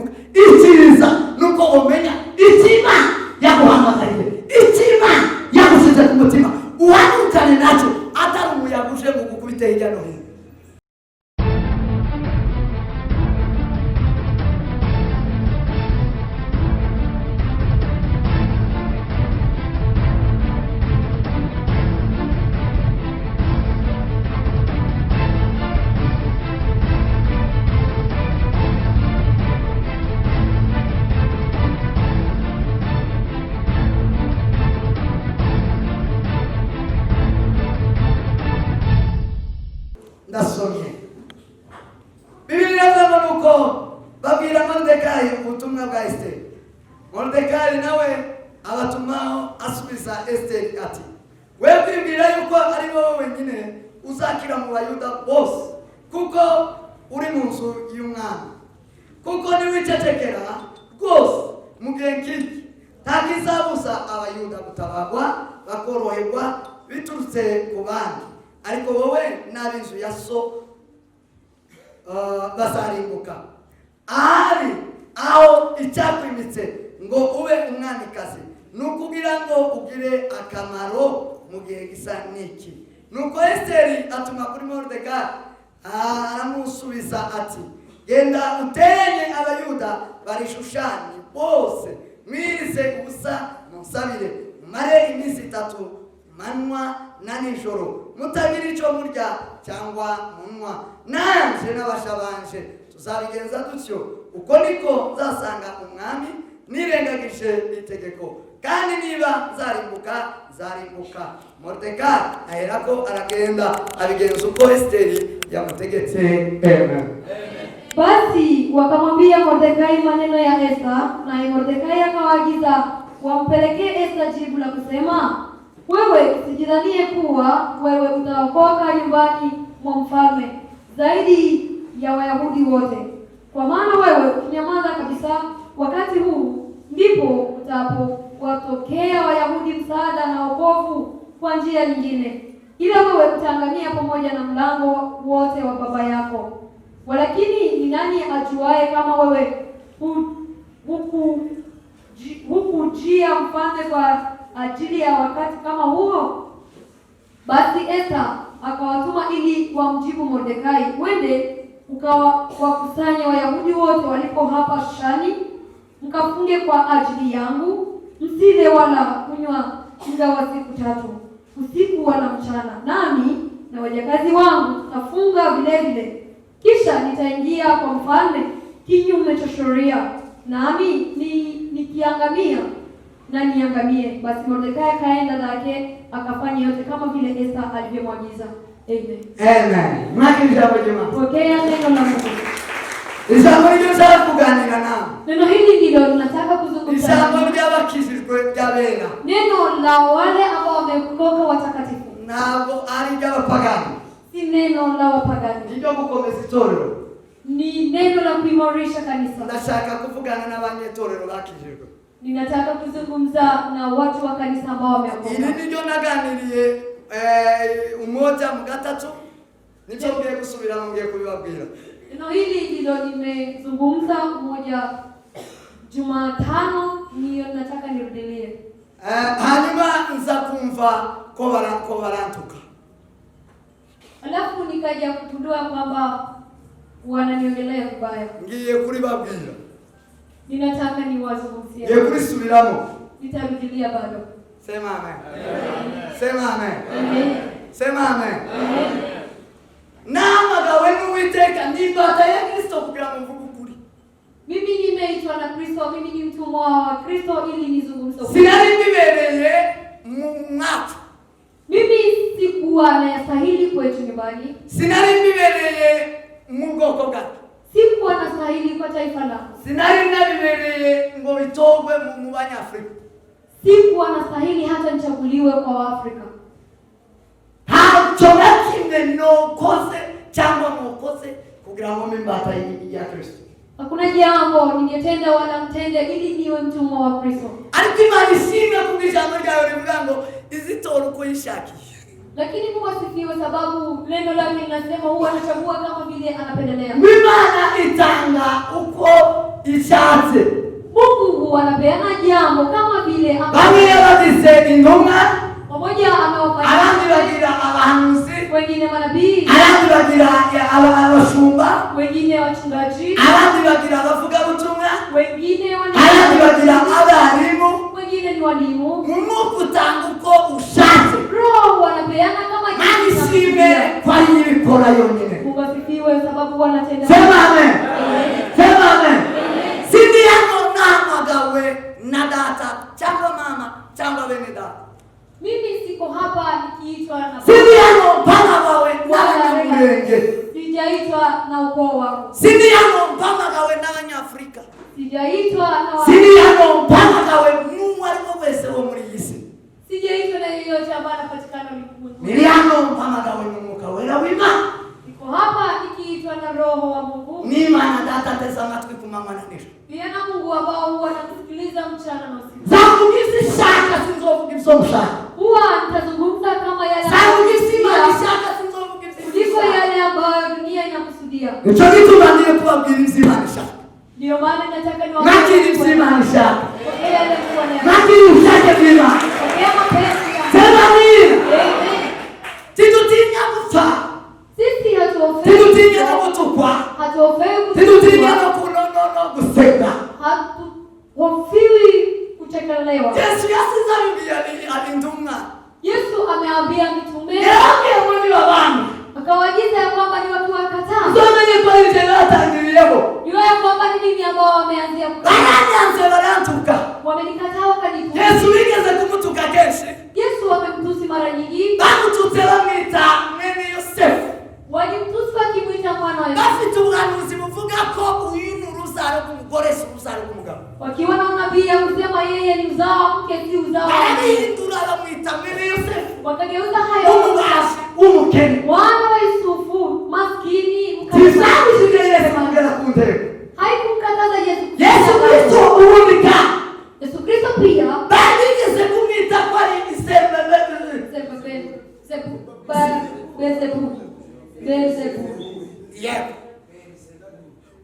bivuga. Icyiza nuko umenya itima yaguhamagariye, itima yagusize ku mutima, uhagurukane nacyo atari umuyaga uje mu gukubita hirya no hino. Ndasomye Biblia inasema nuko babwira Mordekai ubutumwa bwa Esteri. Mordekai nawe abatumao asubiza Esteri ati, wewe kwibwira yuko ari wowe wenyine uzakira mu Bayuda bose, kuko uri mu nzu y'umwami, kuko niwicecekera rwose mu gihe nk'iki ntakizabuza Abayuda gutabagwa bakoroherwa biturutse ku bandi, ariko wowe n'ab'inzu ya so bazarimbuka. Ahari aho icyakwimitse ngo ube umwamikazi nukugira ngo ugire akamaro mu gihe gisa n'iki. Nuko Esteri atuma kuri Mordekai, aramusubiza ati, genda utenye Abayuda bari Shushani bose, mwirize ubusa munsabire, mare iminsi 3 manwa na nijoro, mutagira icyo murya cyangwa munwa, nanje n'abashabanje tuzabigenza dutyo. Uko niko nzasanga umwami nirengagije itegeko, kandi niba zarimbuka. Mordekai aherako aragenda abigenza uko Esteri yamutegetse. Amen. Basi wakamwambia Mordekai maneno ya Esta, naye Mordekai akawaagiza wampelekee Esta jibu la kusema, wewe usijidhanie kuwa wewe utaokoka nyumbani mwa mfalme zaidi ya Wayahudi wote, kwa maana wewe ukinyamaza kabisa wakati huu, ndipo utapowatokea Wayahudi msaada na wokovu kwa njia nyingine, ila wewe utaangamia pamoja na mlango wote wa baba yako. Walakini ni nani ajuaye kama wewe hukujia mfalme kwa ajili ya wakati kama huo? Basi Esta akawatuma ili wamjibu Mordekai, wende ukawakusanya Wayahudi wote walipo hapa Shushani, mkafunge kwa ajili yangu, msile wala kunywa muda wa siku 3, usiku wala mchana, nami na wajakazi wangu tutafunga vile vile. Kisha nitaingia kwa mfalme kinyume cha sheria, nami nikiangamia na niangamie. Basi Mordekai akaenda zake akafanya yote kama vile Esta alivyomwagiza. Amen. Amen. Mwaki jambo jema. Pokea neno la Mungu. Ijambo hili sasa kuganira nao. Neno hili ndilo tunataka kuzungumza. Ijambo ry'abakizirwe ry'abera. Neno la wale ambao wameokoka watakatifu. Nabo ari ry'abapagani. Si neno la wapagani. Ndio gukomeza itorero. Ni neno la kuimarisha kanisa. Ndashaka kuvugana n'abanyetorero bakijirwe. Ninataka kuzungumza na watu wa kanisa ambao wameokoka. Ili ndio naganiriye umoja mu gatatu, nicho ngiye gusubira ngiye kubibabwira. Neno hili ndilo nimezungumza moja Jumatano, niyo nataka nirudilie. Hanyuma nza kumva ko barantuka. Alafu nikaja kugundua kwamba wananiongelea vibaya. Ngiye kuri babwira. Ninataka niwazungumzie. Ngiye kurisubiramo. Nitarudilia bado. Sema amen. Amen. Sema amen. Amen. Sema amen. Amen. Namagawe n'Uwiteka n'imbata ya Kristo kugira ngo mvuge ukuri. Mimi nimeitwa na Kristo, mimi ni mtumwa wa Kristo ili nizungumze. Sinari nibereye mwatu. Mimi sikuwa nastahili kwetu nyumbani. Sinari nibereye mu bwoko bwacu. Sikuwa nastahili kwa taifa langu. Sinari nibereye ngo bitogwe mu Banyafrika. Sikuwa nastahili hata nichaguliwe kwa Waafrika. Kimwe nokoze cyangwa mukoze kugira ngo mimbata ya Kristo. Hakuna jambo ningetenda wala mtende ili niwe mtumwa wa Kristo. Ariko Imana ishimwe kubijambo ryawe rivuga ngo izitora uko yishakiye. Lakini Mungu asifiwe, sababu neno lake linasema huwa anachagua kama vile anapendelea. Imana itanga uko ishatse. Mungu anapeana jambo kama vile bamwe yabagize intumwa, mmoja amewafanya, abandi bagira abahanuzi, wengine manabii, abandi bagira abashumba, wengine wachungaji, abandi bagira abavuga butumwa, wengine abandi bagira abarimu, wengine ni walimu. Mungu utanga uko ushatse. Roho anapeana kama jinsi sime kwa yibikora yonyine. Mungu asifiwe sababu wanatenda. Sema amen. Sema amen. Sindi yako namagawe na data cyangwa mama cyangwa bene data. Mimi siko hapa nikiitwa na sindi yako mpaka wawe n'abanyamurenge. Sijaitwa na ukoo wako. Sindi yako mpaka wawe n'abanyafrika. Sijaitwa na sindi yako mpaka wawe n'umwari wese wo muri isi. Sijaitwa na yeyote ambaye anapatikana ulimwenguni. Niliano mpaka wawe n'umwuka wera wima. Niko hapa nikiitwa na Roho wa Mungu. Ni maana data tazama tukikumamanisha. Pia na Mungu ambao huwa anakusikiliza mchana na usiku. Zangu kisi shaka sinzovu kimsomsha. Huwa nitazungumza kama yale. Zangu kisi mali shaka sinzovu kimsomsha. Ndiko yale ambayo dunia inakusudia. Nicho kitu bandile kuwa bilimzima ni shaka. Ndio maana nataka niwaambie. Nakini mzima ni shaka. Pokea yale kuwa na. Nakini ushake bima. Pokea mapenzi. Sema nini? Amen. Titutinya kufa. Sisi hatuofei. Titutinya na kutukwa. Hatuofei kutukwa. Titutinya na kunono kuseka. Hatuofiwi kuchekelewa. Yesu yasiza Biblia alindunga. Yesu ameambia mitume. Yake mwini wa bana. Akawaagiza ya kwamba ni watu wakataa. Zomeni kwa ile hata ndiliyego. Yule ya kwamba ni mimi ambao wameanzia kukataa. Ananze barantuka. Wamenikataa wakanitusi. Yesu wigeze kumutuka kenshi. Yesu amemtusi mara nyingi. Bamututse bamwita mwene Yosefu. Walimtusi wakimwita mwana wa Yosefu. Bafite ubuhanuzi buvuga ko uyu ni urubyaro rw'umugore si urubyaro rw'umugabo. Wakiwa na unabii ya kusema yeye ni uzao wa mke si uzao wa mume. Barahindura bamwita mwene Yosefu. Wakageuza hayo Umubashi umukene. Mwana wa Yusufu maskini mkataba. Tisabushigere mangera kuntego. Haikumkataza Yesu. Yesu Kristo uwunika. Yesu Kristo pia bagigeze kumwita kwa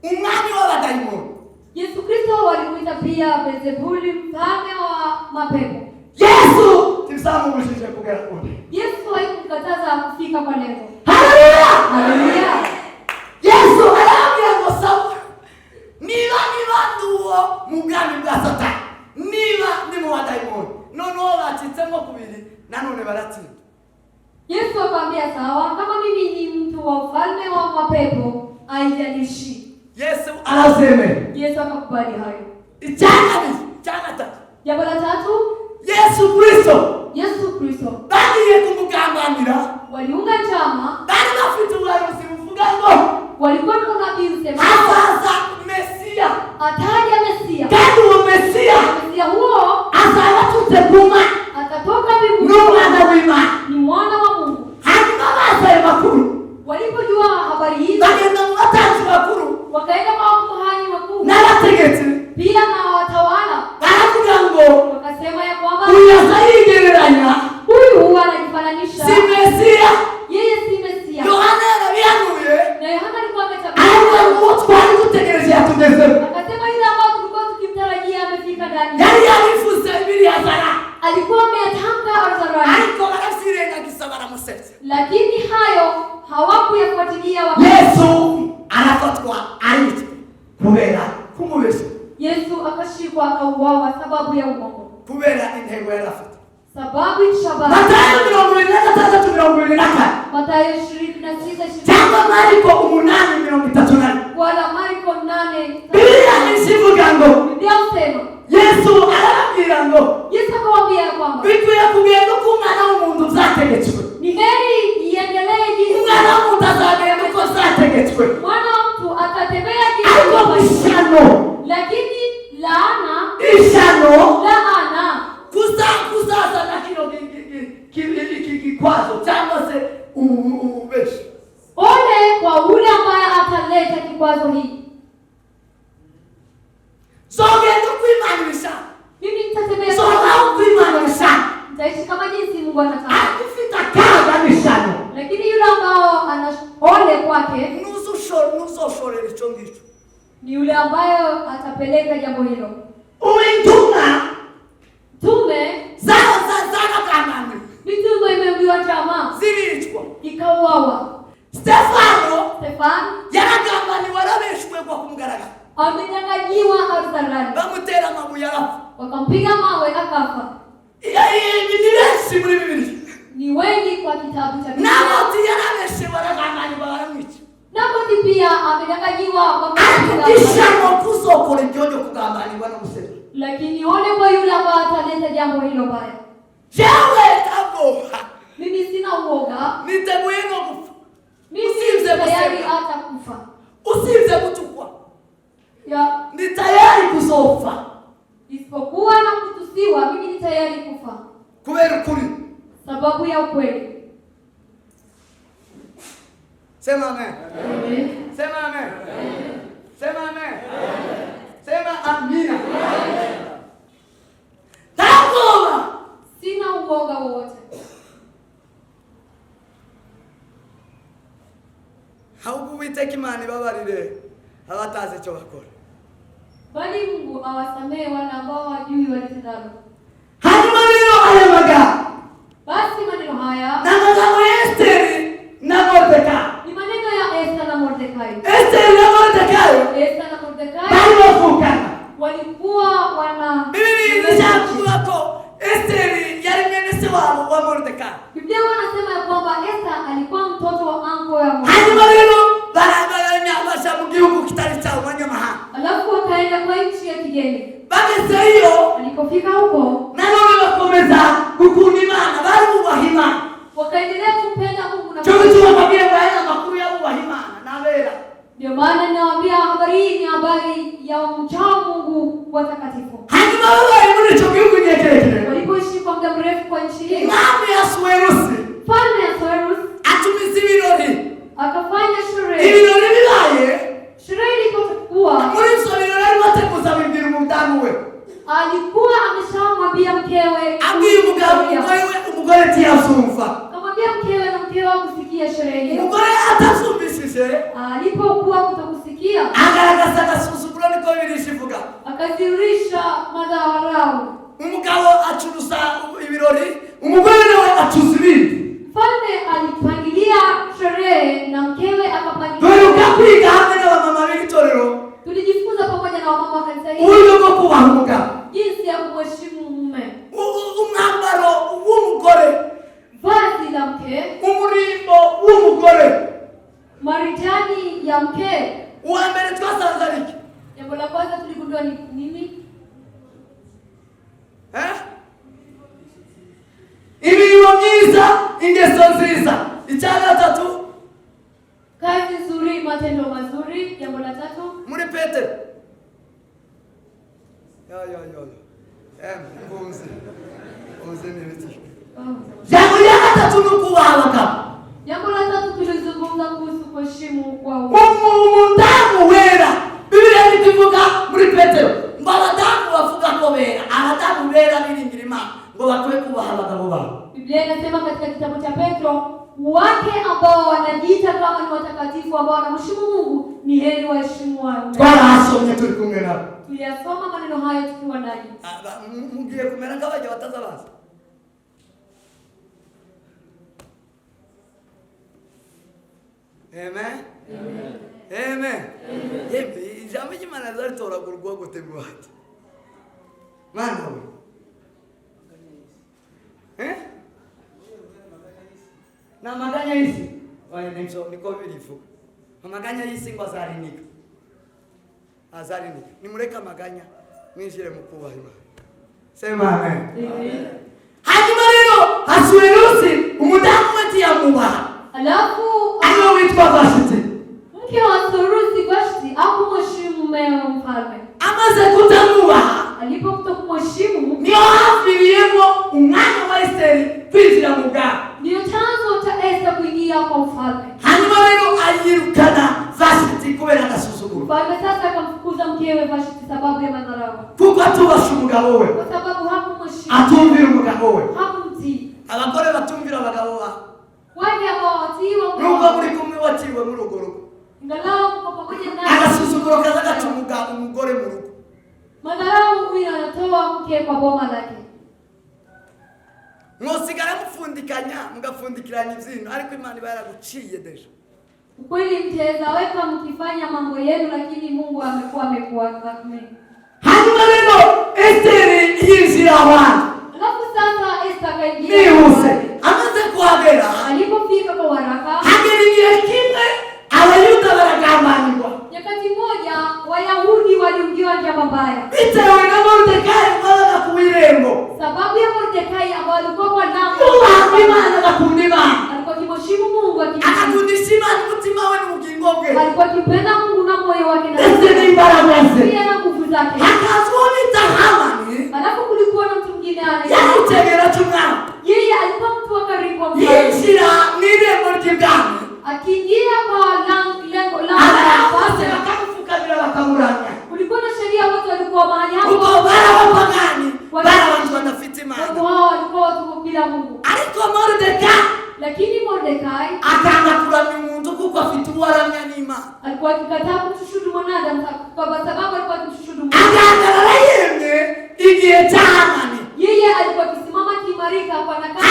umwami w'abadayimoni. Yesu Kristo walimwita pia Beelzebuli, mfalme wa mapepo. Yesu tisamubushije kugera kundi. Yesu haikumkataza kufika kwa lengo. Haleluya! Haleluya! Yesu arambia ngo sawa. Niba nduwo mugami bwa Satani. Niba ndi mu badayimoni. Noneho batitsemo kubiri nanone baratsinda. Yesu akamwambia sawa, kama mimi ni mtu wa ufalme wa mapepo, haijalishi. Yesu anasema. Yesu akakubali hayo. Chana tatu. Jambo la tatu, Yesu Kristo. Yesu Kristo. Bagiye kumugambanira. Waliunga chama. Bari bafite ubuhanuzi buvuga ngo walikuwa na unabii usema azaza Mesia. Ataja Mesia. Kandi uwo Mesia. Mesia huo azaba tuteguma. Atatoka mbinguni. N'umwana w'Imana. Ni mwana wa Mungu. Hanyuma bazaye makuru. Walipojua habari hizi bagenda mu batanzi bakuru. Wakaenda kwa makuhani wakuu. N'abategetsi. Pia na watawala. Baravuga ngo wakasema ya kwamba uyu azayigereranya. Huyu anajifananisha. Si Mesia. Yeye si Mesia. Yohana yarabihanuye. Na Yohana alikuwa ametabiri. Ariko twari dutegereje yatugeze. Akasema ile ambayo tulikuwa tukimtarajia amefika ndani. Yari yarifuza ibiri yazara. Alikuwa ameyatamka hadharani. Ariko barasirengagiza baramusetse. Lakini hayo hawakuyafuatilia Yesu anafatwa aitwa kubera kumubesha. Yesu akashikwa akauawa sababu ya uongo. Kubera intego yarafite. Sababu inshallah. Mathayo 26:24. Mathayo 26:24. Cyangwa Marko 8:34. Wala Marko 8. Biblia isivuga ngo Biblia usema Yesu arababwira ngo Yesu akamwambia kwamba bikwiye kugenda uko umwana w'umuntu zategetswe. ni heri iendelee jinsi umwana w'umuntu azagenda uko zategetswe. Mwana wa mtu atatembea jinsi ariko ishano. Lakini laana kuzaza na kino kikwazo cyangwa se ubeshi. Ole kwa ule ambaye ataleta kikwazo hiki. Zogenda kwimanisha. Mimi nitatembea kwa kwimanisha. Nitaishi kama jinsi Mungu anataka. Akifita kaga nishano. Lakini yule ambao ana ole kwake nuzoshorera ico ngico. ni yule ambayo atapeleka jambo hilo. Uintumwa Tume zao kama mitume imeambiwa jamaa zilichwa ikauawa. Stefano yaragamba ni warabeshwe kwa kumgaragara, amenyanyagiwa hadharani, bamutera amabuye arafa, wakampiga mawe akafa. Ni muri Biblia, ni wengi kwa kitabu cha Biblia. Naboti yarabeshwe waragamba ni baramwica, Naboti pia amenyanyagiwa wakampiga kuzokora ibyo kugambanirwa no gusema. Lakini ole kwa yule ambaye ataleta jambo hilo baya. Jewe taboha, mimi sina uoga, niteguye no kufa. Mimi si tayari hata kufa. Usize kutukwa. Ya, ni tayari kusofa. Isipokuwa na kutusiwa, mimi ni tayari kufa. Kubera ukuri. Sababu ya ukweli. Sema amen. Amen. Sema amen. Amen. Sema amen. Amen. Sema amina. Amen. Taboha. Sina uoga wowote. Haubu witeka Imana ibabarire abatazi icyo bakora. Bali Mungu awasamehe wale ambao hawajui walitendalo. Hanyuma rero ayamaga. Basi maneno haya na magambo ya Esteri na Mordekai. Ni maneno ya Esther na Mordekai. Esteri na Mordekai. Esther na Mordekai walifukana. Walikuwa wana Biblia inasema kwa Esteri yari mwene se wabo wa Mordekai. Biblia wanasema ya kwamba Esther alikuwa mtoto wa anko ya Mordekai. Hanyuma rero baraganya abasha mu gihugu kitari cyawo abanyamahanga. Alafu wakaenda kwa nchi ya kigeni. Bageze hiyo alipofika huko na none bakomeza gukunda Imana, bari bubaha Imana. Wakaendelea kumpenda Mungu na Cyo babwiye bwana makuru ya bubaha Imana nabera. Ndio maana ninawaambia habari hii ni habari ya mchao Mungu watakatifu. Hanyuma wao muri cyo gihugu nyekerekere. Walipoishi kwa muda mrefu kwa nchi hiyo. Mwami Ahasuwerusi. Falme Ahasuwerusi atumiza ibirori. Akafanya sherehe. Ibirori bibaye. Sherehe ilipokuwa. Muri ibirori bari bateguza bibiri umudamu we. Alikuwa ameshamwambia mkewe. Abwiye umugore tiyasumva. Akamwambia mkewe na mkewe kusikia sherehe hiyo. Umugore atasumbishije. Alipokuwa kutokusikia. Agaragaza gasuzuguro niko birishivuga. Akazirisha madharau. Umugabo acuruza ibirori, umugore nawe acuruza ibindi. Mfalme alipangilia sherehe na mkewe akapangilia. Tulikaa kwiga hamwe na mama w'itorero. Tulijifunza pamoja na wamama wa kanisa hili. Uburyo bwo kubaha umugabo. Jinsi ya kumheshimu mume. Umwambaro w'umugore. Vazi la mke. Umurimbo w'umugore. Marijani ya mke. Uambere twasanze ariki. Jambo la kwanza tuligundua ni nini? Imirimo myiza, ingeso nziza. Icya gatatu kazi nzuri, matendo mazuri. Jambo la tatu muri Petero. Mbuzi ni biti. Jambo la gatatu ni kubaha abagabo. Jambo la tatu tulizungumza kuhusu kuheshimu wao. Umudamu wera. Biblia itivuga muri Petero. Mbabadamu bavuga ko bera. Abadamu bera biringira Imana ngo batwe kubaha abagabo babo. Biblia inasema katika kitabu cha Petro, wake ambao wanajiita kama ni watakatifu ambao wanamheshimu Mungu ni heri waheshimu wao. Twarasomye turi kumwe nabo. Tuliyasoma maneno haya tukiwa ndani. Mugiye kumera ngabaje batazabaza. Amen. Amen. Amen. Ijambo ry'Imana zaritoragurwa gutegura ati. Mana we. Na maganya y'isi. Oya niko birivuga. Amaganya y'isi ngo azarinika. Azarinika. Nimureka maganya mwinjire mu kubaha Imana. Sema amen. Amen. Hanyuma rero Ahasuwerusi umudamu we yamubaha. Alafu ayo witwa Vashti. Mke wa Ahasuwerusi Vashti hakumheshimu mume wa mfalme. Amaze kutamubaha. Alipokutomheshimu niyo hafiriyemo umwanya wa Esteri kwinjira mu bwami. Ndio chanzo cha Esther kuingia kwa mfalme. Hanyuma rero ayirukana Vashti kubera agasuzuguro. Mfalme sasa akamfukuza mkewe Vashti sababu ya madharau. Kuko atubasha umugabo we. Kwa sababu hakumheshimu. Atumvira umugabo we. Hakumtii. Abagore batumvira abagabo ba. Wale ambao watiwa nubwo muri kumwe watiwe mu rugo. Angalau kwa pamoja naye. Agasuzuguro kaza gacumuga umugore mu rugo. Madharau huyu anatoa mke kwa boma lake. Mwosigara mufundikanya mugafundikiranya ivyino ariko Imana ibaraguciye deje. Kweli mtaweza weka mkifanya mambo yenu lakini Mungu amekuwa amekuwakame. Hanyuma rero Esteri yinjira abantu. Alafu sasa Esther kaingia. Nihuse amaze kuhagera. Alipofika kwa haraka. Hagera igihe kimwe Abayuda baragambanirwa. Nyakati moja Wayahudi waliingiwa njama mbaya. Bitewe na Mordekai mwala kuirembo. Sababu ya Mordekai ambao alikuwa kwa damu. Imana nakunda Imana. Alikuwa akimheshimu Mungu akakundisha Imana umutima we n'ubugingo bwe. Alikuwa akipenda Mungu na moyo wake na pia na nguvu zake. Akazuita Hamani. Alafu kulikuwa na mtu mwingine yamutegera cy'umwami. Yeye alikuwa mtu wa karibu wa mfalme. Yinjira n'irembo ry'ibwami. Akiingia kwa lengo la bose bakamufukamira bakamuramya. Kulikuwa na sheria watu walikuwa mahali hapo. Uko bara wapagani. Bara watu wanafiti Imana. Watu hao walikuwa watu bila Mungu. Ariko Mordekai. Lakini Mordekai akanga kuramya umuntu kuko afite uwaramya n'Imana. Alikuwa akikataa kumshushudu mwanadamu kwa sababu alikuwa akimshushudu Mungu. Akaangalia yeye igihe cha Hamani. Yeye alikuwa akisimama kimarika kwa nakala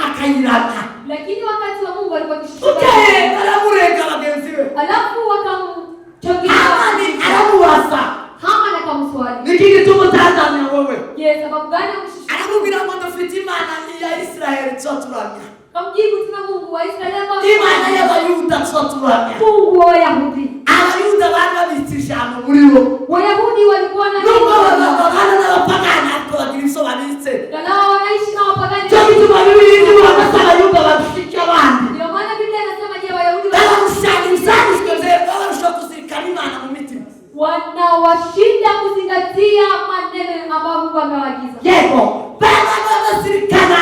akayiramya. Lakini wakati wa Mungu alikuwa akishuhudia. Aramurega bagenzi we. Alafu wakamchokia. Hamani aramuwasa. Hamani akamswali. Nikiki tumutazamya wewe. Sababu gani umshushudia? Aramubwira ngo dufite Imana ya Israeli tsoturamya. Kamjibu tuna Mungu wa Israeli ambao Imana y'Abayuda tsoturamya. Mungu wa Wayahudi. Abayuda barabitisha muri bo. Wayahudi walikuwa na bana n'abapagani ariko bagira isobanitse. Galao wanaishi na wapagani. Cyangwa Biblia wanasema Abayuda bashika abandi. Ndio maana Biblia inasema je Wayahudi kuzirikana Imana mu mitima. Wanawashinda kuzingatia maneno ambayo Mungu amewaagiza. Yego, bana bazirikana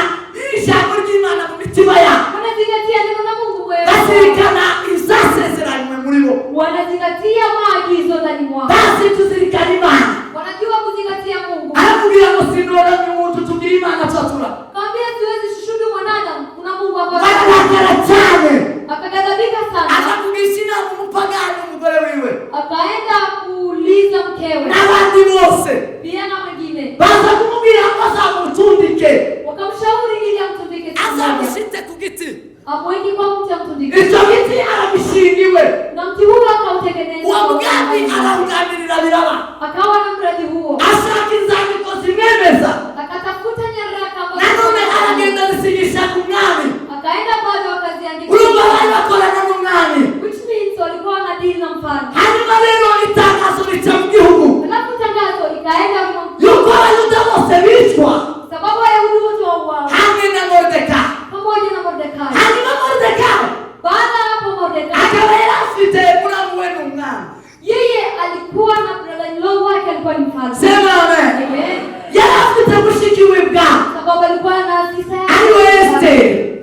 ijambo ry'Imana mu mitima yao. Wanazingatia neno la Mungu wewe. Bazirikana izasezeranywe muri bo. Wanazingatia maagizo ndani mwao. Basi tuzirikana Imana. Wanajua kuzingatia Mungu. Arakubwira ngo sindora n'umuntu tugira Imana twatura. Kaambia siwezi shushudu mwanadamu. Kuna Mungu ambaye barakara cyane. Akagadhabika sana. Akakugisha umupagani umugore wiwe. Akaenda kuuliza mkewe. N'abandi bose. Pia na wengine. Baza kumubwira ngo azamutundike. Wakamshauri ili amtundike. Azamushite ku giti. Amweke kwa mti amtundike. Icyo giti arabishingiwe. Na mti huo akautengeneza. Uwo mugambi arawuganirira biraba. Akawa na mradi huo. Ashaka inzandiko zimwemeza. Akatafuta nyaraka ambazo. Nanone aragenda zisigisha ku mwami. Akaenda bado akaziandika. Urumva bari bakorana n'umwami. Which means walikuwa na dini na mfalme. Hanyuma rero itangazo rica mu gihugu. Alafu tangazo ikaenda yuko Abayuda bose bicwa. Sababu Wayahudi wote wauawa. Hamwe na Mordekai. Pamoja na Mordekai. Hanyuma Mordekai. Baada ya hapo Mordekai. Akaba yarafite muramu we n'umwami. Yeye alikuwa na brother-in-law wake alikuwa ni mfalme. Sema amen. Amen. Yarafite mushikiwe bwa. Sababu alikuwa na afisa yake. Ariwe Esther.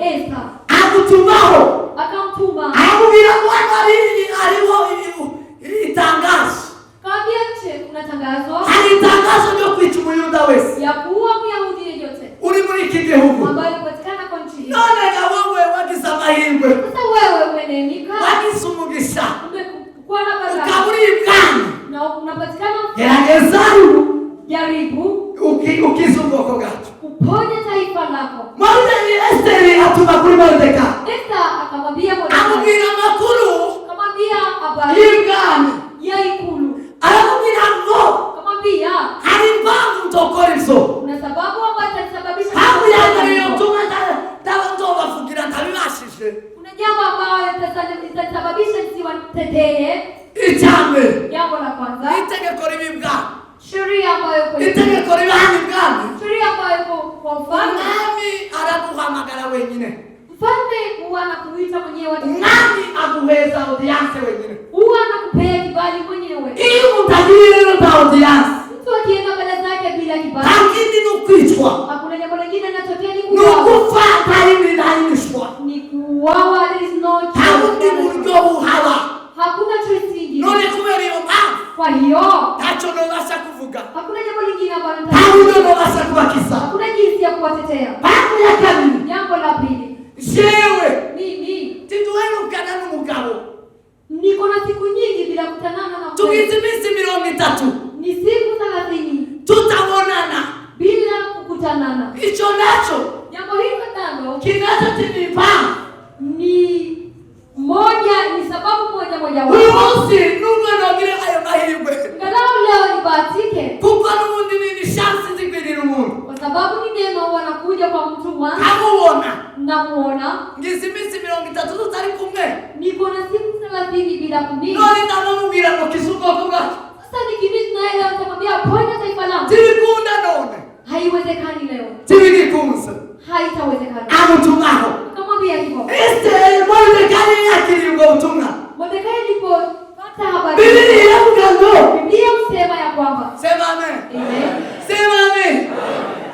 Esther. Agutumaho. Akamtuma. Akamubwira ngo ariho itangazo. Kaambia nje kuna tangazo. Hari itangazo ryo kwica Umuyuda wese. Ya kuua Myahudi yeyote. Uri muri iki gihugu. Ambayo inapatikana kwa nchi hii. None wowe wagize amahirwe. Sasa wewe umeneemeka. Wagize umugisha. Umekuwa na baraka. Ukaburi ibwami. Na unapatikana gerageza jaribu ukiza ubwoko bwacu. Uponye taifa lako. Esther atuma kuri Mordekai. Esther akamwambia Mordekai. Amubwira amakuru. Akamwambia habari. Y'ibwami. Ya ikulu. Aramubwira ngo. Akamwambia. Hari impamvu utokora ivyo. Kuna sababu ambayo itasababisha. Hapo yangariyo tuma ndabavugira ntabibashije. Kuna jambo ambalo litasababisha nisiwatetee. Icambere. Jambo la kwanza. Itegeko ribibwami. Sheria ambayo iko. Itegeko ribani bwami. Sheria ambayo iko kwa mfalme. Umwami araguhamagara wenyine. Mfalme huwa anakuita mwenyewe. Umwami aguheza audience wenyine. Huwa anakupea kibali mwenyewe. Iyo mutagire rero nta audience. Mtu akienda mbele zake bila kibali. Hakini nukwicwa. Hakuna jambo lingine linatokea ni nukufa tayindi nayishwa. Ni kuuawa. There is no choice. Haundi buryo buhaba. Hakuna choice nyingine. None kubera iyo mpamvu. Kwa hiyo ntacyo nobasha kuvuga. hakuna jambo lingine ambalo ntabwo nobasha kubakiza. Hakuna jinsi ya kuwatetea. Mpamvu ya kabiri. Jambo la pili. Jewe mimi tiduherukana n'umugabo. itatu. Ni siku 30 tutaonana bila kukutanana. Hicho nacho Jambo hilo nalo kinachotimipa ni sababu moja usi nungo nogire ayo mahirwe. Ngalau leo nibahatike Kuko n'ubundi ni chance zikwirira umuntu. kwa sababu ni neema wanakuja kwa mtu mmoja. Amuona Namuona ngize iminsi 30 tutari kumwe. niko na siku 30 bila kumwona. None ndamubwira ngo kisuko kuga. Sasa nikimiti naye leo nitamwambia ponya taifa langu. Tibikunda none. Haiwezekani leo. Tibigikunze. Haitawezekana. Amutumaho. Akamwambia hivyo. Mordecai yakiri ubwo butumwa. Mordecai alipopata habari. Biblia iravuga ngo. Biblia husema ya kwamba. Sema amen. Amen. Sema amen.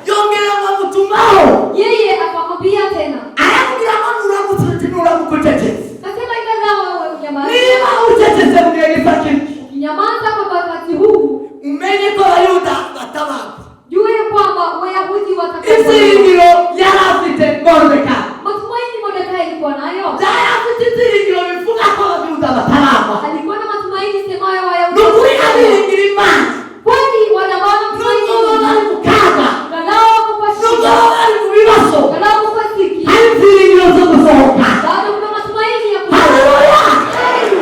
Yongera mamutumaho. Yeye akamwambia tena. Ayakubwira ngo uramututinura mukuteteze. Kasema ingawa wewe unyamaza. Niba uteteze mugegeza kintu. Unyamaza kwa wakati huu. Umenye ko Abayuda batabaka. Jua ya kwamba Wayahudi watakuwa. Izingiro yarafite Mordecai. Matumaini Mordecai alikuwa nayo. Yarafite izingiro bivuga ko Abayuda batabaka. Alikuwa na matumaini semayo Wayahudi. Nukuri abiringira Imana. Kwani wanabana mtumaini. Nubwo bari mu kaga. Galao kwa Nubwo shida. bari mu bibazo. Galao kwa siki. Hari izingiro zo gusohoka. Bado kuna matumaini ya kutoka. Haleluya.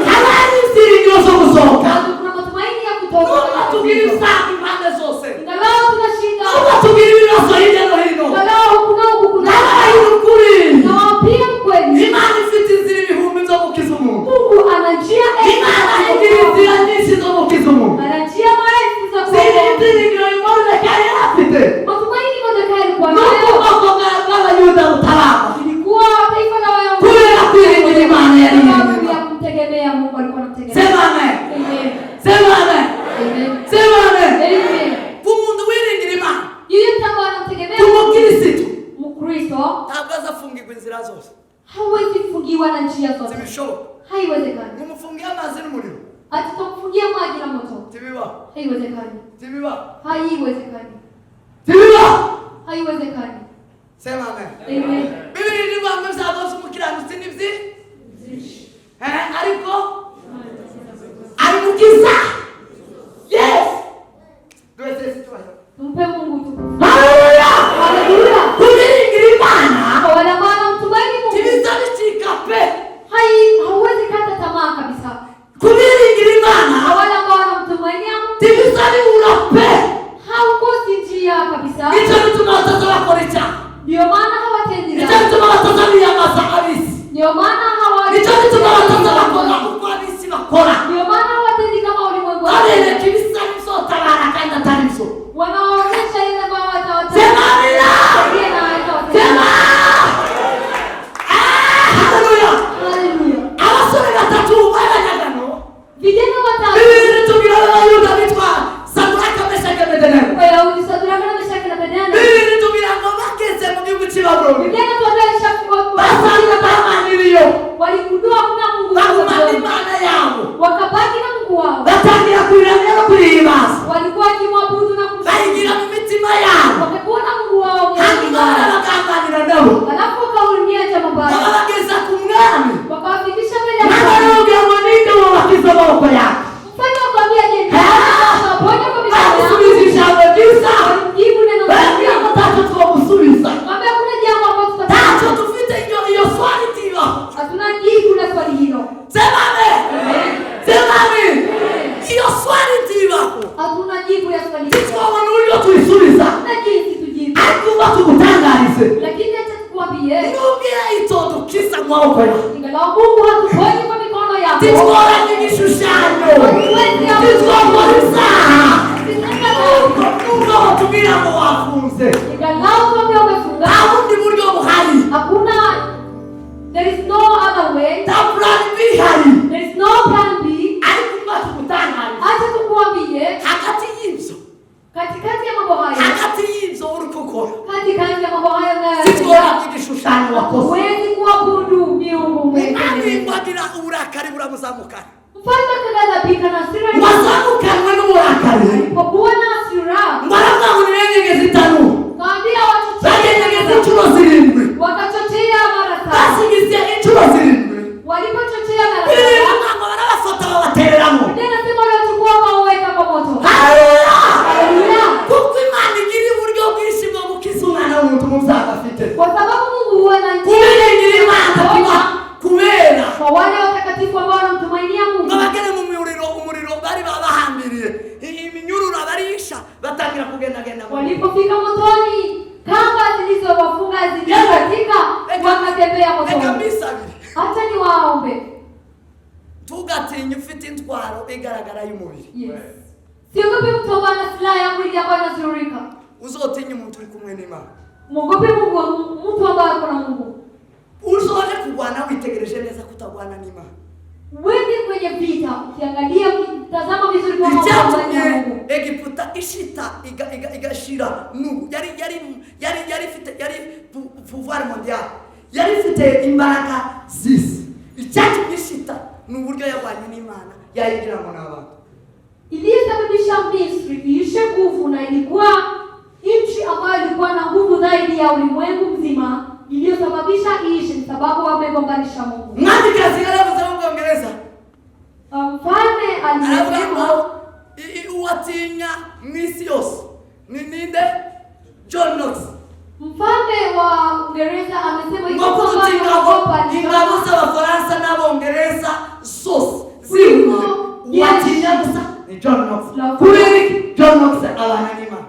Hari izingiro zo gusohoka. Bado kuna matumaini ya kutoka. Nubwo tugira isaha impande zose. Galao kuna shida. Nubwo tugira ibibazo hirya no hino. Galao kuna ukuna. Nabaye ukuri. Na wapia kweli. Imana ifite inzira ibihumbi zo gukiza umuntu. Mungu ana njia Imana igira inzira nyinshi zo gukiza umuntu. ana njia marefu za Ziri izingiro Mordecai yarafite. matumaini Mordecai alikuwa Nubwo nayo. ubwoko bw'Abayuda butabaka. Ilikuwa taifa la Wayahudi. Kubera kwiringira Imana yari Sababu irimo. ya kumtegemea Mungu alikuwa anamtegemea. Sema amen. Amen. Sema amen. Amen. Sema amen. Amen. Umuntu wiringira Imana. Yeyote ambaye anamtegemea Umukirisitu Mkristo ntabwo azafungirwa inzira zose. hawezi kufungiwa na njia zote. Zibishoboka. Haiwezekani. Mumufungiye amazi n'umuriro. Ati tutamfungia maji na moto. Tibiba. Haiwezekani. Tibiba. Haiwezekani. Tibiba. Haiwezekani. Sema amen. Amen. Bibiri ni bamwe byavose umukiranutsi nibyi. Ariko arimukiza. Yes. Twese sitwayo. Mpe Mungu tukufu. Haleluya. Haleluya. Kubiringira Imana. Kwa wale ambao wanamtumaini Mungu. Tibiza bicika pe. Hauwezi kata tamaa kabisa. Kubiringira Imana. Kwa wale ambao wanamtumaini Mungu. Tibiza bibura pe. Haukosi njia kabisa. Icyo bituma bataza bakora icyaha. Ndio maana hawatendi Icyo dhambi. bituma bataza biyamaza abisi. Ndio maana Icyo bituma bataza bakora uko abisi bakora. Ndio maana hawatendi kama ulimwengu. Barereka ibisa bizotabara kandi atari byo. Wanaonyesha ile ambao watawatenda. Sema amina. Sema. Haleluya. Haleluya. Abasore batatu b'abanyagano. Vijana watatu. Bibiri tubwira Abayuda bitwa Sadraka, Meshaki, Abedenego. Wayahudi Sadraka, Meshaki na Abednego. Bibiri tubwira ngo bageze mu gihugu cy'i Babuloni. Vijana tuambia Basanga bamaniriyo. waligundua kuna Mungu. Bagumana Imana yabo. Wakabaki na Mungu wao. Batangira kuyiramya no kuyihimbaza. Walikuwa wakimwabudu na Bayigira mu mitima yabo. wakakuwa na Mungu wao. Hanyuma barabagambanira nabo. Alafu wakaunia cha mabaya. Babageza ku mwami. Wakawafikisha mbele ya Nabo arababwira ngo ninde wabakiza amaboko yabo. mfalme akamwambia je, waponya kwa mikono yao. Bamusubiza ijambo ryiza. Walimjibu neno Barabwira ngo ntacyo twamusubiza. Mwambia kuna jambo ambalo Ntacyo dufite iyo swali tiba. hatuna jibu la swali hilo. Sema amen. Sema amen. Iyo swali tiba. Hatuna jibu ya swali hilo. Twabona uburyo tuyisubiza. Hatuna jinsi tujibu. Ariko uba tugutangarize. Lakini acha tukwambie, Nubwira itodukiza mu maboko yawe. ingawa Mungu hatuponyi kwa mikono yako. Titworanye igishushanyo. Titwokora isaha. Nubwo batubwira ngo wafunze. Ingalau tuambie umefunga. Nta bundi buryo buhari. Hakuna, there is no other way. Nta plan B ihari. There is no plan B. Ariko uba tugutangarize. Acha tukwambie, Hagati y'ibyo. katikati ya mambo haya, Hagati y'ibyo uri gukora. katikati ya mambo haya na Titworanye igishushanyo wakoze. huwezi kuabudu miungu Umwami mwingine. wagira uburakari buramuzamukana. Mfalme akaghadhabika na hasira Wazamukanwe n'uburakari. alipokuwa na hasira, Mbaravuga ngo nibenyegeze itanu. kaambia Bagenyegeze wachochea, inshuro zirindwi. wakachochea mara 3. Basigize inshuro zirindwi. Walipochochea mara Bibiri 3, ngo barabafata babatereramo. Biblia inasema walichukua wakaweka kwa moto. bisha batangira kugenda. Walipofika motoni, kamba zilizowafunga zilikatika, wakatembea motoni. Hata ni waombe. Tugatinye ufite intwaro igaragara y'umubiri. Yes. Siogope mtu ambaye ana silaha ya mwili ambayo inazurika. Uzotinye umuntu uri kumwe n'Imana. Muogope Mungu, mtu ambaye ako na Mungu. Uzoje kurwana witegereje neza kutagwana n'Imana. Wewe kwenye vita ukiangalia ukitazama vizuri kwa Mungu. Egiputa ishita igashira nubu yari pouvoir mondial. Yari fite imbaraga zisi. Icyatu gishita n'uburyo yabanye n'Imana yayigira ngo n'abantu. Iliyosababisha Misri iishe nguvu na ilikuwa nchi ambayo ilikuwa na nguvu zaidi ya ulimwengu mzima, iliyosababisha iishe sababu wamegombanisha Mungu. Nani kazi yaravuze mu Bwongereza? Mfalme alisema uwatinya mwisi yose. Ninde? John Knox. Mfalme wa Uingereza amesema ingabo z'Abafaransa n'Abongereza zose watinya gusa ni John Knox. Kubera John Knox abana n'Imana.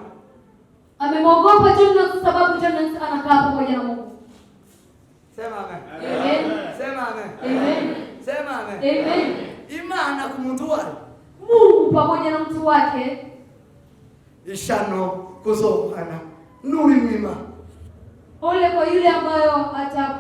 Amemwogopa John Knox sababu John Knox anakaa pamoja na Mungu. Sema amen. Amen. Sema amen. Amen. Sema amen. Amen. Imana ku muntu wayo. Mungu pamoja na mtu wake. Ishano kuzobana nuri mwima. Ole kwa yule ambayo ata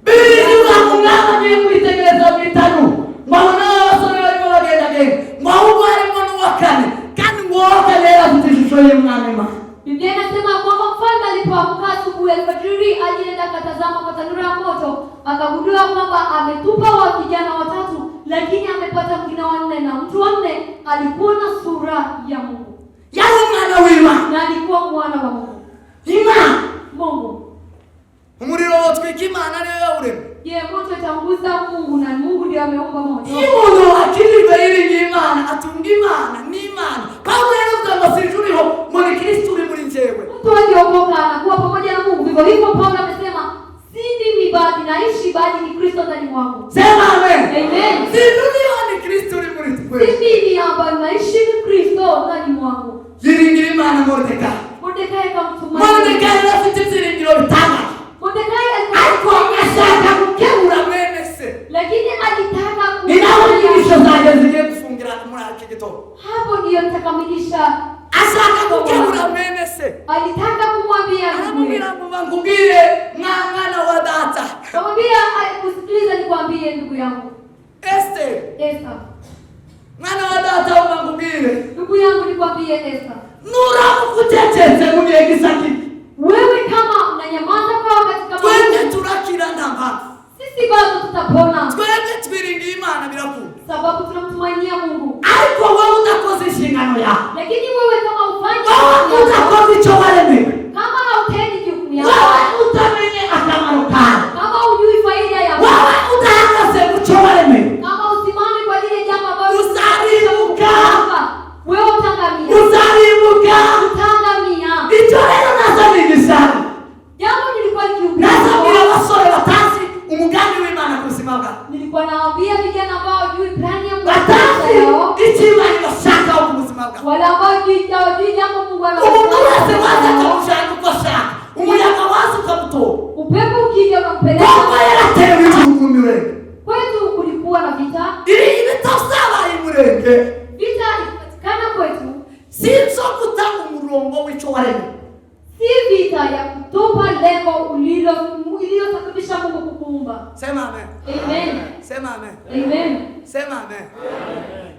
Bili wakungama ni kuitekeleza vitanu. Mwana wasore wali wagenda. Mwaungu wali mwanu wakane. Kani mwoka lera kutishishoye mwanima. Biblia inasema kwamba mfalme alipoamka asubuhi alfajiri alienda akatazama kwa tanuru ya moto, akagundua kwamba ametupa vijana watatu lakini amepata mwingine wanne, na mtu wanne alikuwa na sura ya Mungu. Yale mwana wima. Na alikuwa mwana wa Mungu. Ima Mungu. Umuriro wotwika Imana niyo yawurema. Je, moto itaunguza Mungu na Mungu ndiye ameumba moto? Imuntu akiriva iri Imana atunga Imana ni Imana. Paulo yaravuze ngo sinjuriho muri Kristo uri muri njyewe. Mtu akiokoka anakuwa pamoja na Mungu. Hivyo hivyo Paulo amesema si mimi bali naishi bali ni Kristo ndani mwangu. Sema amen. Amen. Sinjuriho ni Kristo uri muri njyewe. Si mimi hapa naishi ni Kristo ndani mwangu. Yiringira Imana Mordekai. Mordekai akamtumaini. Mordekai afite ibyiringiro bitanga. Mordekai alikuwa anataka kukemura mwene se. Lakini alitaka ninawanyisha zaje zije kufungira muri akigito. Hapo ndiyo nitakamilisha. Asaka kukemura mwene se. Alitaka kumwambia anamwambia ngubangubire mwana wa data. Kamwambia usikilize nikwambie ndugu yangu. Esther. Mwana wa data umangubire. Ndugu yangu nikwambie Esther. Nura kutetete mwenye gisaki. Wewe kama unanyamaza kwa wakati kama twende turakira ndamba. Sisi bado tutapona. Twende twiringira Imana birakunda. Sababu tunamtumainia Mungu. Ariko wewe udakoze inshingano yako. Lakini wewe kama ufanye wewe udakoze icyo waremewe. Kama hautendi jukumu yako. Wewe utamenye akamaro kawe. Kama hujui faida yako. Wewe udahagaze mu cyo waremewe. Kama usimame kwa lile jambo ambalo uzaribuka. Wewe utangamia. Uzaribuka. Utangamia. Icyo rero nazabigisha. Jambo nilikuwa nikiuliza. Nazabira abasore batazi umugambi w'Imana ku buzima bwabo. Nilikuwa nawaambia vijana ambao hawajui plani ya Mungu. Batazi ikiwa inashaka ku buzima bwabo. Wala ambao hawajui jambo Mungu anafanya. Umuntu wese waza kamushaka uko ashaka. Umuyaga waza ukamutoa. Upepo ukija unampeleka. Kwa yaratewe icyumurenge. Kwetu kulikuwa na vita. Iri ibitosaba imurenge. Vita ilipatikana kwetu. Sinzo kutanga umurongo w'icyo waremwe. Si vita ya kutupa lengo iliyosababisha Mungu kukuumba. Sema amen. Amen. Sema amen. Amen. Sema amen.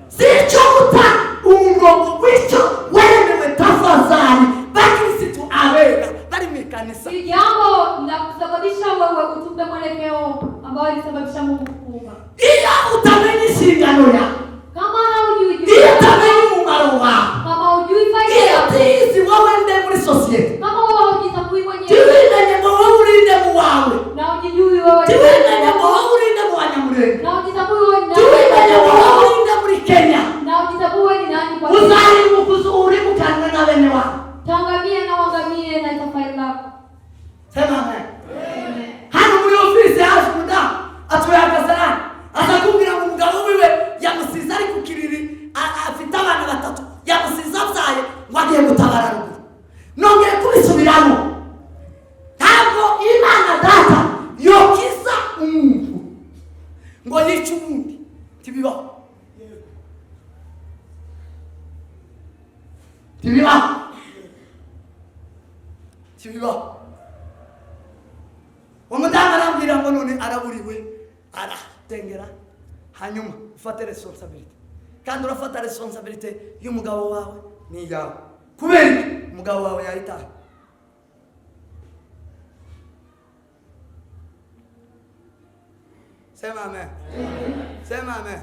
Sinzo kutanga umurongo w'icyo waremwe tafadhali. Bakristo abera bari mu kanisa. Si jambo la kusababisha wewe utupe mwelekeo ambao ilisababisha Mungu kukuumba. Iyo utamenya inshingano yako. Kama haujui iyo utamenya umumaro wawe. Kama hujui faida yako. Iyo utizi wowe nde muri society. Kama wewe hujitambui mwenyewe. Tiwimenye ngo wowe urinde mu wawe. Na hujijui wewe. Tiwimenye ngo wowe urinde mu Banyamulenge. Na hujitambui wewe ni nani. Tiwimenye ngo wowe urinde muri Kenya. Na hujitambui wewe ni nani kwa uzari mu kuzuri mu haruguru nongeye kubisubiramo ntabwo Imana data yokiza umuntu ngo yice umuntu tibibaho umudamu arambwira ngo none araburiwe aratengera hanyuma ufate responsibility kandi urafata responsibility y'umugabo wawe ni yawe kubera umugabo wawe yahitaye sema amen sema amen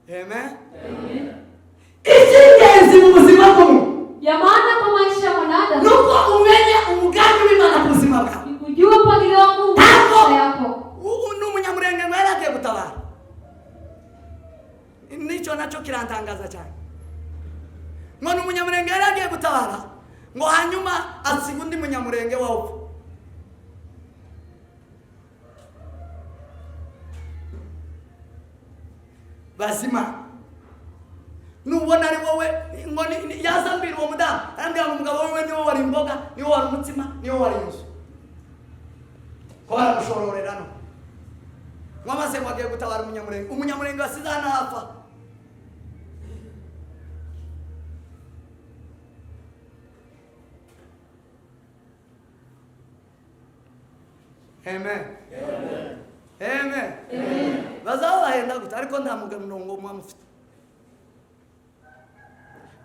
amen icy'ingenzi mu buzima bw'umuntu ya maana kwa maisha ya mwanadamu nuko umenye umugambi w'Imana ku buzima bwawe kujua mpangilio wa Mungu maisha yako. Umunyamurenge ngo yaragiye gutabara nicyo nacyo kirantangaza cyane ngo umunyamurenge yaragiye gutabara ngo hanyuma asiga undi munyamurenge wawe bazima nubona ari wowe ngo yazambira uwo mudamu arambwira ngo umugabo wewe niwo wari imboga niwo wari umutsima niwo wari inzu ko baramushororera no mwamaze ngo agiye gutabara umunyamurenge wasize hano hapfa amen amen bazaba bahenda gute ariko nta mugabo nongo mwamufite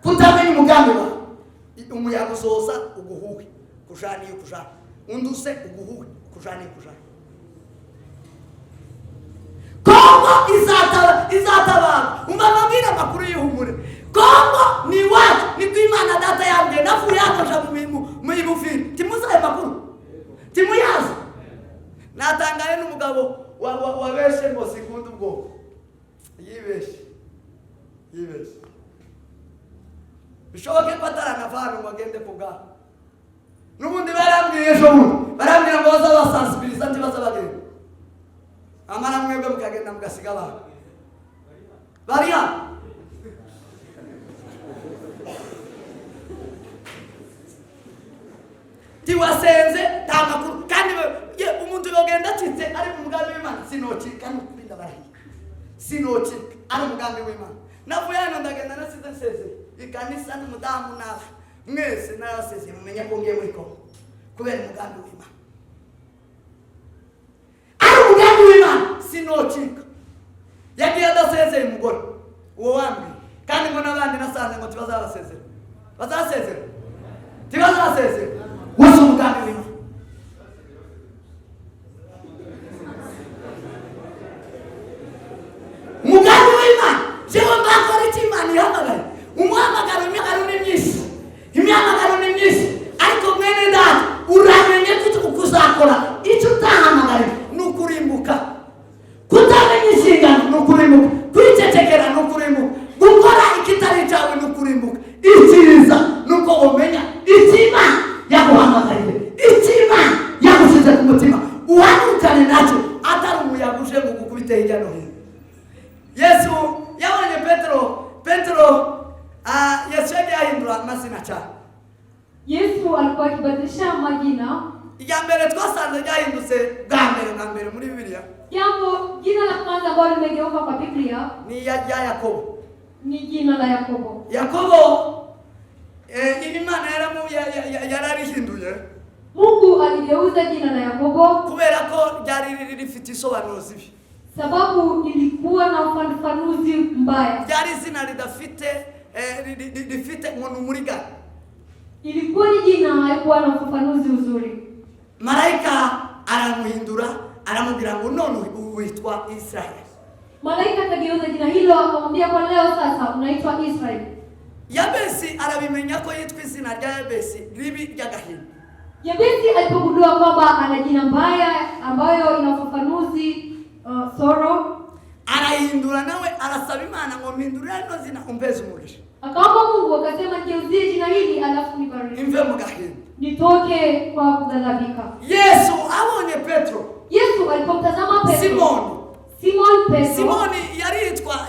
kutamenya umugambi wawe umuyaga usoza uguhuhe kushani kushani unduse uguhuhe kushani kushani Kongo izatabara umababwira makuru y'ihumure Kongo ni wacu ni Imana data yambye nafu yakosha mu ibufiri timuzaye makuru timuyaza natangaye n'umugabo wabeshe ngo sikunda ubwo yibeshe bishoboke ko ataranavana ngo agende kubwa n'ubundi barambwiye ejo barambwira ngo bazabasensibiliza ndibaza bagenda amara mwebwe mukagenda mugasiga abantu bariya tiwasenze nta makuru kandi umuntu yogenda atitse ari mu mugambi w'Imana sinokika n'ukubinda barahiye sinokika ari umugambi w'Imana navuye hano ndagenda nasize nseze ikanisa n'umudamu nawe mwese naraseze mumenye ko ngiye muri Kongo kubera umugambi w'Imana ari umugambi w'Imana sinokika yagiye adasezeye umugore uwo wambwiye kandi ngo n'abandi nasanze ngo tibazabasezera bazasezera tibazasezera wose umugambi w'Imana umugambi w'Imana jewe mbakora icyo Imana ihamagaye umuhamagaro imyamagaro ni myinshi ariko mwene data uramenye kuzakora icyo utahamagariwe ni ukurimbuka kutamenya inshingano ni ukurimbuka kwicecekera ni ukurimbuka gukora ikitari cyawe ni ukurimbuka icyiza ni uko umenya icyo Imana yaguhamagariye icyo Imana yagushyize ku mutima uhagurukane nacyo atari umuyaga uje ngo gukubite hirya no hino Yesu yabonye Petero Yesu yahindura amazina cyane Yesu alikuwa akibadilisha majina. Iya mbere twasanze yahindutse bwa mbere muri Bibiliya. Jambo jina la kwanza ambalo limegeuka kwa Biblia ni ya Yakobo. Ni jina la Yakobo. Yakobo Imana yararihinduye. Mungu aligeuza jina la Yakobo kubera ko ryari rifite isobanuro zibi. Sababu ilikuwa na ufafanuzi mbaya. Ryari zina rifite umuntu muri gani. Ilikuwa ni jina haikuwa na ufafanuzi uzuri. Malaika aramuhindura aramubwira ngo none witwa Israeli. Malaika akageuza jina hilo akamwambia kwa leo sasa unaitwa Israeli. Yabesi arabimenya ko yitwa izina rya Yabesi ribi ry'agahinda. Yabesi alipogundua kwamba ana jina mbaya ambayo ina ufafanuzi sorrow, arahindura nawe arasaba Imana ngo mpindurire no zina umpeze umugisha. Akaomba Mungu akasema niuzie jina hili alafu nibariki. Imve mu gahinda. Nitoke kwa kughadhabika. Yesu abonye Petro. Yesu alipomtazama Petro. Simon Petro. Simoni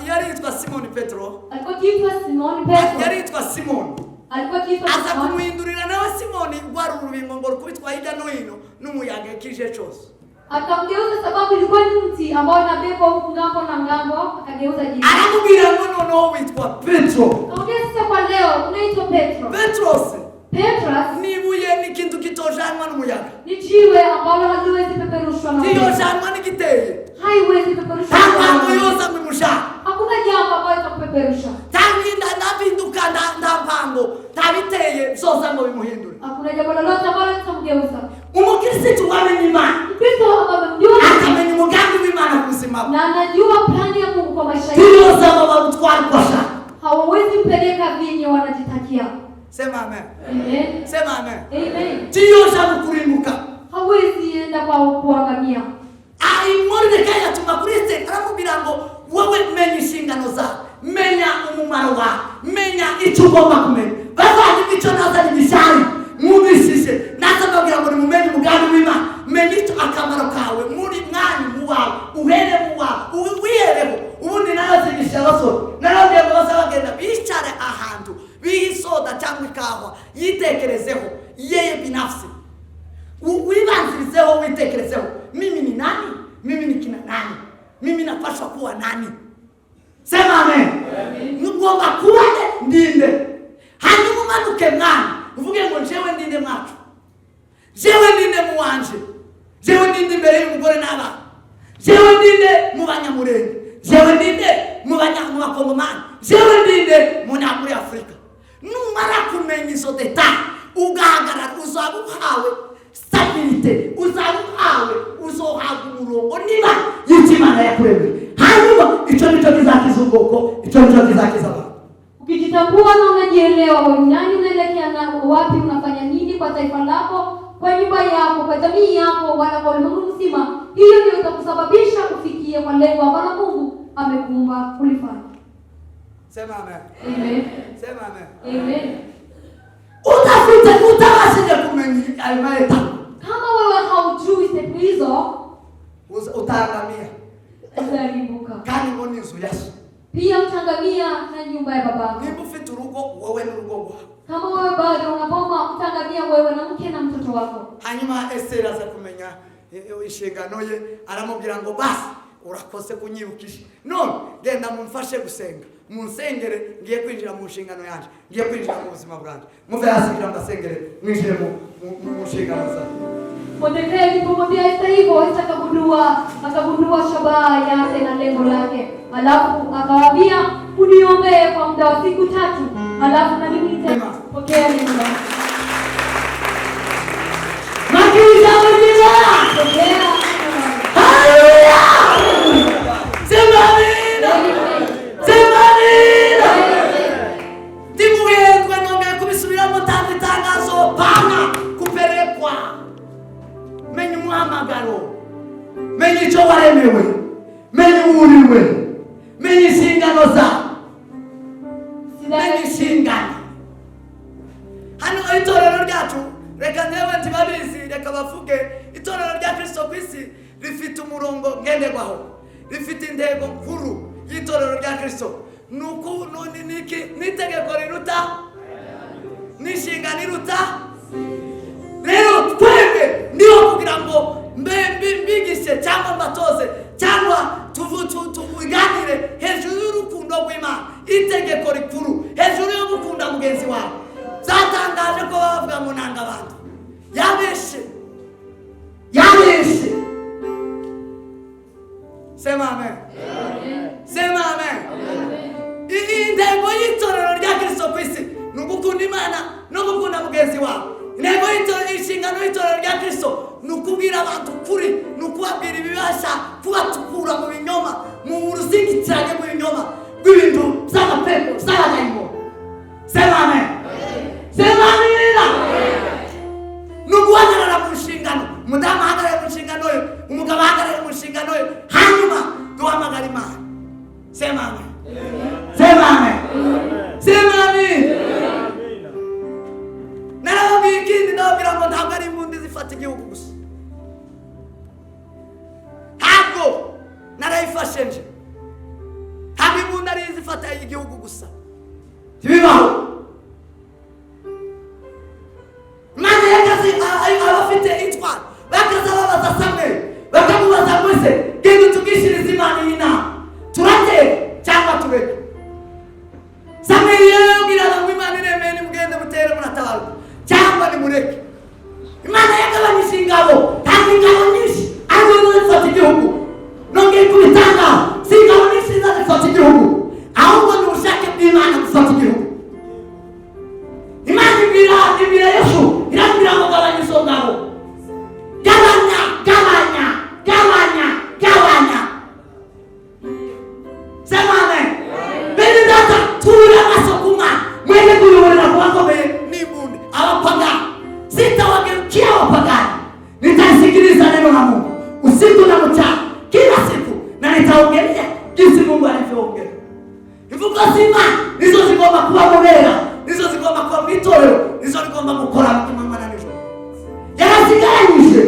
yaritwa Simoni Petro. Alikuwa akiitwa Simon Petro. Yaritwa Simoni. Alikuwa akiitwa Aza Simon. kumuhindurira nawe Simoni rwari urubingo ngo rukubitwa hirya no hino n'umuyaga kije cyose. Akamgeuza sababu ilikuwa ni mti ambao unabebwa huku ngambo na ngambo, akageuza jina. Aramubwira ngo noneho witwa Petro. Kaongea sasa kwa leo unaitwa Petro. Petros. Petros Nibuye ni kintu kitojanwa n'umuyaga. ni jiwe ambalo haliwezi peperushwa na Ndiyo upepo. janwa n'igiteye. Haiwezi peperushwa na Ntabwo upepo. yoza mwimusha. Hakuna jambo ambalo itakupeperusha. Tangi ndabinduka ndampango tabiteye zoza ngo bimuhindure. Hakuna jambo lolote ambalo litamgeuza. Umukristo wamenye Imana. Kristo amemjua Akamenya umugambi w'Imana ku buzima bwe. na anajua plani ya Mungu kwa maisha yake. Ndiyo zaba barutwara kwasha. Hawawezi mpeleka vinyi wanajitakia. Sema amen. Amen. Sema amen. Amen. Ndiyo zaba kurimbuka. Hawezi enda kwa kuangamia. Mordecai atuma kuri Esteri aramubwira ngo wowe menya inshingano zawe, menya umumaro wawe, menya icyo ugomba kumenya. Bavanye icyo nazanye ibishari mwumvishije naza mbabwira ngo nimumenye umugambi w'Imana, menya icyo akamaro kawe muri mwanya mu wawe, uhere mu wawe, wihereho. Ubundi narazigisha abasore narabwiye ngo baza bagenda bicare ahantu bisoda cyangwa ikawa yitekerezeho yeye binafsi. Wibanzirizeho witekerezeho, mimi ni nani? Mimi ni kina nani? Mimi napaswa kuwa nani? Sema amen. Ngomba kuwa ndinde. Hanyuma umanuke mwana uvuge ngo jewe ndinde mwacu, jewe ndinde muwanje, jewe ndinde imbere y'umugore n'abana, jewe ndinde mu banyamurenge, jewe ndinde mu bakongomani, jewe ndinde mu muri Afurika. Numara kumenya izo detail ugahagarara uzaba uhawe stabilite, uzaba uhawe uzohabwa umurongo niba y'Imana yakuremeye. Hanyuma icyo nicyo kizakiza ubwoko, icyo nicyo kizakiza abantu. Ukijitambua na unajielewa wewe nani, unaelekea na wapi, unafanya nini kwa taifa lako, kwa nyumba yako, kwa jamii yako, wala kwa ulimwengu mzima, hiyo ndio itakusababisha kufikia kwa lengo ambalo Mungu amekuumba kulifanya. Sema amen. Amen. Sema amen. Amen. Utawasije kumenya almaeta. Kama wewe haujui step hizo, utaangamia. Utarimbuka. Kandi ngo ni inzu Yesu. Pia utangamia na nyumba ya babako. Niba ufite urugo wowe n'urugo rwawe. Kama wewe bado unapoma, utangamia wewe na mke na mtoto wako. Hanyuma Esteri aza kumenya inshingano ye, aramubwira ngo basi urakoze kunyibukisha, none genda mumfashe gusenga, munsengere ngiye kwinjira mu nshingano yanjye, ngiye kwinjira mu buzima bwanjye. Muve hasi kugira ngo asengere mwinjire mu nshingano zawe. Mordecai alipomwambia Esta hivyo, Esta akagundua shabaha yake na lengo lake. Alafu akawaambia, uniombee kwa muda wa siku 3, alafu na mimi nitapokea neno lako. Makiza wajira! Pokea. Haleluya! Sema amina! Sema amina! Timuhendwe nongeye kubisubiramo tangazo pana kuperekwa. Menya umuhamagaro, menya icyo waremewe, menya uwuriwe, menya inshingano zawe, menya inshingano. Hano itorero ryacu, reka ntewe ntibabizi, reka bavuge, itorero rya Kristo ku isi rifite umurongo ngenderwaho, rifite intego nkuru y'itorero rya Kristo. Nuko n'itegeko riruta, n'inshingano iruta. Rero twebwe niyo kugira ngo mbigishe cyangwa mbatoze cyangwa tuvuganire hejuru y'urukundo rw'Imana, itegeko rikuru hejuru yo gukunda mugenzi wawe. Zatangaje ko bavuga ngo nanga abantu yabeshe. Sema amen. Sema amen. Intego y'itorero rya Kristo ku isi ni ugukunda Imana no gukunda mugenzi wawe. Intego y'inshingano y'itorero rya Kristo ni ukubwira abantu ukuri, ni ukubabwira ibibasha kubatukura mu binyoma, mu ruzingitirane mu binyoma rw'ibintu by'amapepo by'abadayimoni. Sema amen. Sema amina. Ni uguhagarara mu nshingano, umudamu ahagarare mu nshingano ye, umugabo ahagarare mu nshingano ye, hanyuma duhamagara Imana. Sema amen. Sema amen. Sema amen. Narababwira ikindi, ndababwira ngo ntabwo ari imbundi zifata igihugu gusa. Ntabwo narayifashe bafite intwaro bakaza babaza Samweli bakamubaza Mose genda utugishirize Imana iyi nama turatera cyangwa tureke. Samweli yabwiraga ngo Imana iremeye nimugende mutere muratabaruka cyangwa nimureke. Imana yagabanyije ingabo kandi ingabo nyinshi ariko zifata igihugu. Nongeye kubitanga si ingabo nyinshi zifata igihugu ahubwo ni ubushake bw'Imana gufata igihugu. Imana ibwira Yesu irambwira ngo gabanya izo ngabo, gabanya gabanya gabanya gabanya. Sema amen. Bene data tura masokuma mwende kuyoborera kubakomeye n'imbunda abapagani. Sitawageukia wapagani, nitaisikiliza neno la Mungu usiku na mchana kila siku, na nitaongelea jinsi Mungu alivyoongea. Ivuko zima nizo zigomba kuba mubera, nizo zigomba kuba mitoro, nizo zigomba gukora mukimama na nijo yarasiganyije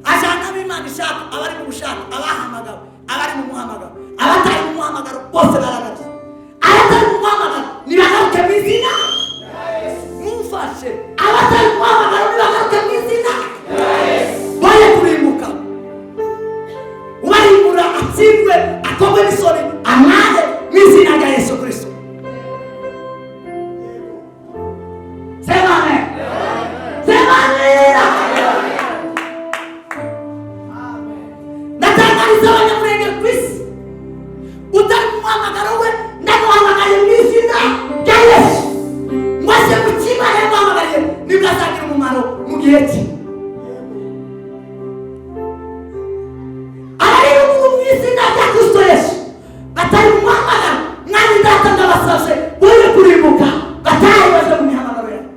ashaka Imana ishaka abari mu bushaka abahamagara abari mu muhamagaro abatari mu muhamagaro bose baragaruka. Abatari mu muhamagaro nibagaruke mu izina mumfashe, abatari mu muhamagaro nibagaruke mu izina boye kurimbuka uwarimbura atsindwe akomwe n'isoni amare mu izina rya Yesu Kristo. Sema amen. Sema amen. Natangariza abanyamurenge kwisi utari mu muhamagaro we ndamuhamagaye mu izina rya Yesu. Mwese mutima yamuhamagaye nibwo azagira umumaro mu gihe cye. Abari mu izina rya Kristo Yesu batari mu muhamagaro mwari data ndabasabye boye kurimbuka batari baje mu mihamagaro yawe.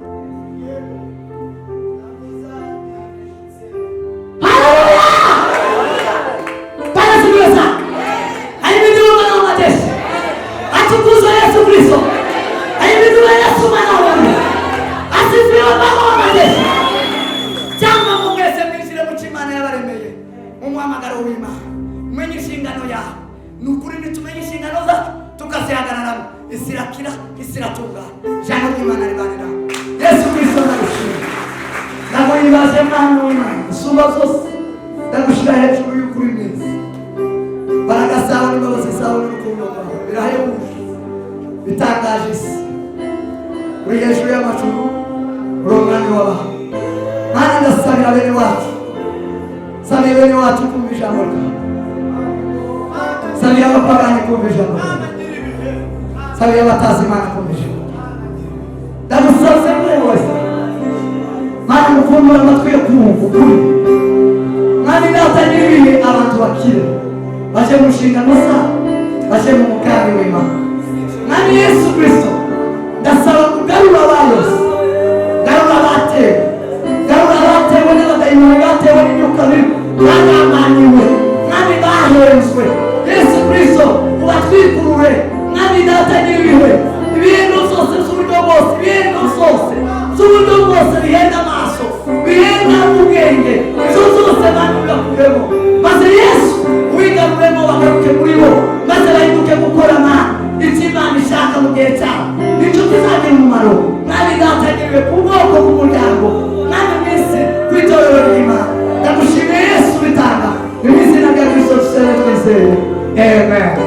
Sabia batazi Imana akomeje ndagusabye muri wese Mana mufungura amatwi yo kumva ukuri. Mwami natangira ibihe abantu bakire baje mu nshingano zabo baje mu mugambi w'Imana. Mwami Yesu Kristo ndasaba kugarura abayose, garura abatewe n'abadayimoni batewe n'imyuka mibi bagamaniwe Mwami bahenzwe. Yesu Kristo ubatwikurure Mwami natangira ibintu byose z'uburyo bwose, ibintu byose z'uburyo bwose bihenda amaso bihenda ubwenge izo zose banugakuremo maze Yesu wigaruremo bagaruke muri bo maze bahinduke gukora icyo Imana ishaka mu gihe cyabo nicyo kizagira umumaro. Mwami natangiriwe ku bwoko bw'umuryango Mwami mwese ku itorero ry'Imana ndagushimiye Yesu bitanga mu izina rya Kristo twizeye amen.